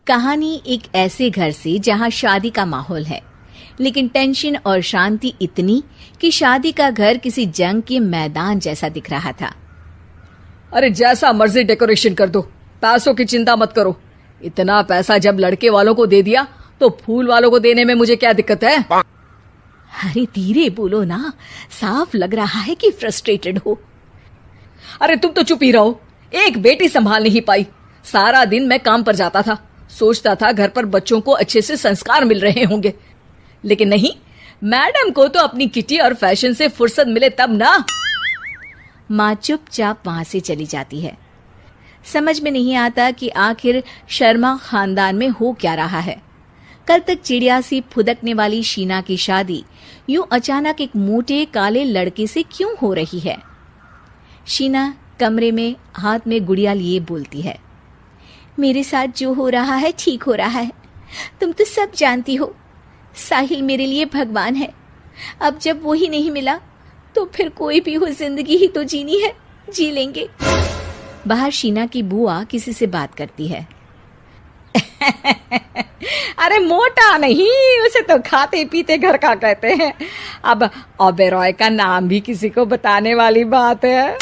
कहानी एक ऐसे घर से जहां शादी का माहौल है, लेकिन टेंशन और शांति इतनी कि शादी का घर किसी जंग के मैदान जैसा दिख रहा था। अरे जैसा मर्जी डेकोरेशन कर दो, पैसों की चिंता मत करो। इतना पैसा जब लड़के वालों को दे दिया तो फूल वालों को देने में मुझे क्या दिक्कत है? अरे धीरे बोलो ना, साफ लग रहा है कि फ्रस्ट्रेटेड हो। अरे तुम तो चुप ही रहो। एक बेटी संभाल नहीं पाई। सारा दिन मैं काम पर जाता था, सोचता था घर पर बच्चों को अच्छे से संस्कार मिल रहे होंगे, लेकिन नहीं, मैडम को तो अपनी किटी और फैशन से फुर्सत मिले तब ना। माँ चुपचाप वहां से चली जाती है। समझ में नहीं आता कि आखिर शर्मा खानदान में हो क्या रहा है। कल तक चिड़िया सी फुदकने वाली शीना की शादी यूं अचानक एक मोटे काले लड़के से क्यों हो रही है? शीना कमरे में हाथ में गुड़िया लिए बोलती है, मेरे साथ जो हो रहा है ठीक हो रहा है। तुम तो सब जानती हो, साहिल मेरे लिए भगवान है। अब जब वो ही नहीं मिला तो फिर कोई भी हो, जिंदगी ही तो जीनी है, जी लेंगे। बाहर शीना की बुआ किसी से बात करती है। अरे मोटा नहीं, उसे तो खाते पीते घर का कहते हैं। अब ओबेरॉय का नाम भी किसी को बताने वाली बात है।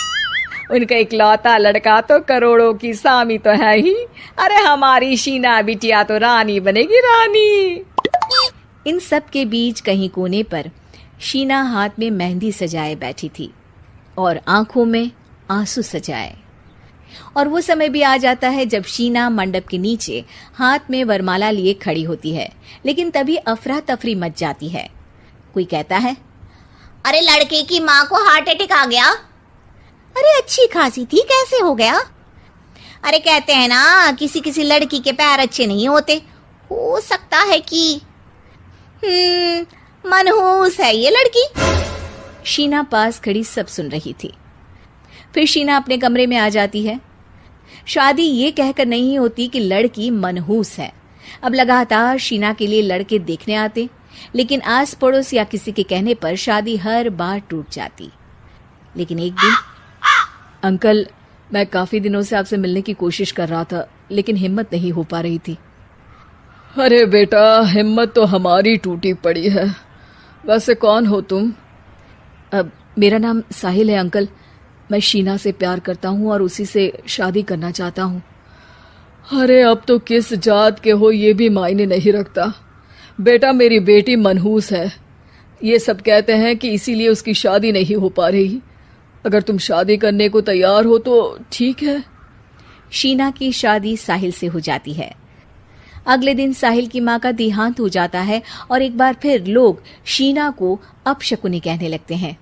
उनका इकलौता लड़का तो करोड़ों की सामी तो है ही। अरे हमारी शीना बिटिया तो रानी बनेगी, रानी। इन सब के बीच कहीं कोने पर शीना हाथ में मेहंदी सजाए बैठी थी और आंखों में आंसू सजाए। और वो समय भी आ जाता है जब शीना मंडप के नीचे हाथ में वरमाला लिए खड़ी होती है, लेकिन तभी अफरा तफरी मच जाती है। कोई कहता है, अरे लड़के की माँ को हार्ट अटैक आ गया। अरे अच्छी खासी थी, कैसे हो गया? अरे कहते हैं ना, किसी किसी लड़की के पैर अच्छे नहीं होते, हो सकता है कि मनहूस है ये लड़की। शीना पास खड़ी सब सुन रही थी। फिर शीना अपने कमरे में आ जाती है। शादी ये कहकर नहीं होती कि लड़की मनहूस है। अब लगातार शीना के लिए लड़के देखने आते, लेकिन आस पड़ोस या किसी के कहने पर शादी हर बार टूट जाती। लेकिन एक दिन, अंकल, मैं काफी दिनों से आपसे मिलने की कोशिश कर रहा था, लेकिन हिम्मत नहीं हो पा रही थी। अरे बेटा, हिम्मत तो हमारी टूटी पड़ी है। वैसे कौन हो तुम? अब मेरा नाम साहिल है अंकल। मैं शीना से प्यार करता हूँ और उसी से शादी करना चाहता हूँ। अरे अब तो किस जात के हो ये भी मायने नहीं रखता। बेटा, मेरी बेटी मनहूस है, ये सब कहते हैं कि इसीलिए उसकी शादी नहीं हो पा रही। अगर तुम शादी करने को तैयार हो तो ठीक है। शीना की शादी साहिल से हो जाती है। अगले दिन साहिल की माँ का देहांत हो जाता है और एक बार फिर लोग शीना को अपशकुनी कहने लगते हैं।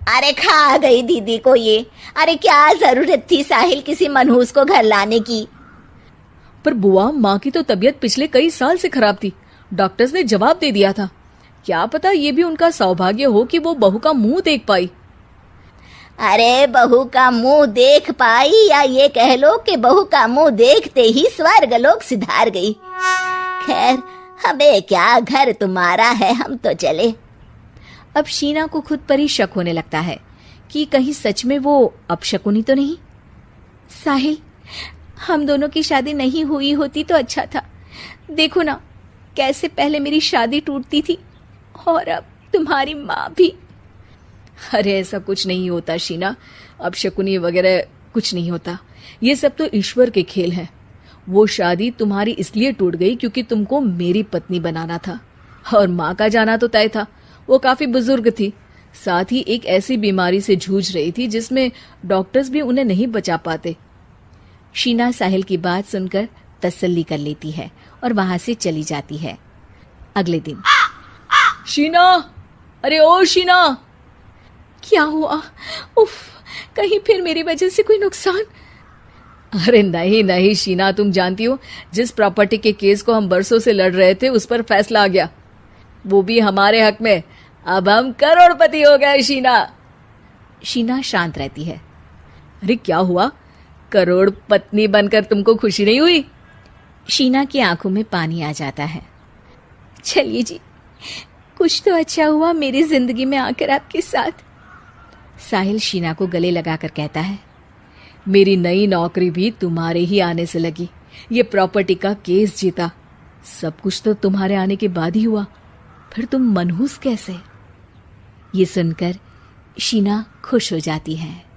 अरे खा गई दीदी को ये। अरे क्या जरूरत थी साहिल किसी मनहूस को घर लाने की? पर बुआ, माँ की तो तबीयत पिछले कई साल से खराब थी। डॉक्टर्स ने जवाब दे दिया था। क्या पता ये भी उनका सौभाग्य हो कि वो बहू का मुंह देख पाई। अरे बहू का मुंह देख पाई, या ये कह लो कि बहू का मुंह देखते ही स्वर्ग लोक सिधार गई। खैर, हमें क्या, घर तुम्हारा है, हम तो चले। अब शीना को खुद पर ही शक होने लगता है कि कहीं सच में वो अपशकुनी तो नहीं। साहिल, हम दोनों की शादी नहीं हुई होती तो अच्छा था। देखो ना, कैसे पहले मेरी शादी टूटती थी और अब तुम्हारी माँ भी। अरे ऐसा कुछ नहीं होता शीना, अपशकुनी वगैरह कुछ नहीं होता। ये सब तो ईश्वर के खेल हैं। वो शादी तुम्हारी इसलिए टूट गई क्योंकि तुमको मेरी पत्नी बनाना था, और माँ का जाना तो तय था। वो काफी बुजुर्ग थी, साथ ही एक ऐसी बीमारी से जूझ रही थी जिसमें डॉक्टर्स भी उन्हें नहीं बचा पाते। शीना साहिल की बात सुनकर तसल्ली कर लेती है और वहां से चली जाती है। अगले दिन, शीना, अरे ओ शीना। क्या हुआ? उफ, कहीं फिर मेरी वजह से कोई नुकसान? अरे नहीं नहीं शीना, तुम जानती हो, जिस प्रॉपर्टी के केस को हम बरसों से लड़ रहे थे उस पर फैसला आ गया, वो भी हमारे हक में। अब हम करोड़पति हो गए शीना। शीना शांत रहती है। अरे क्या हुआ? करोड़ पत्नी बनकर तुमको खुशी नहीं हुई? शीना की आंखों में पानी आ जाता है। चलिए जी, कुछ तो अच्छा हुआ मेरी जिंदगी में आकर आपके साथ। साहिल शीना को गले लगाकर कहता है, मेरी नई नौकरी भी तुम्हारे ही आने से लगी। ये प्रॉपर्टी का केस जीता। सब कुछ तो तुम्हारे आने के बाद ही हुआ, फिर तुम मनहूस कैसे? ये सुनकर शीना खुश हो जाती है।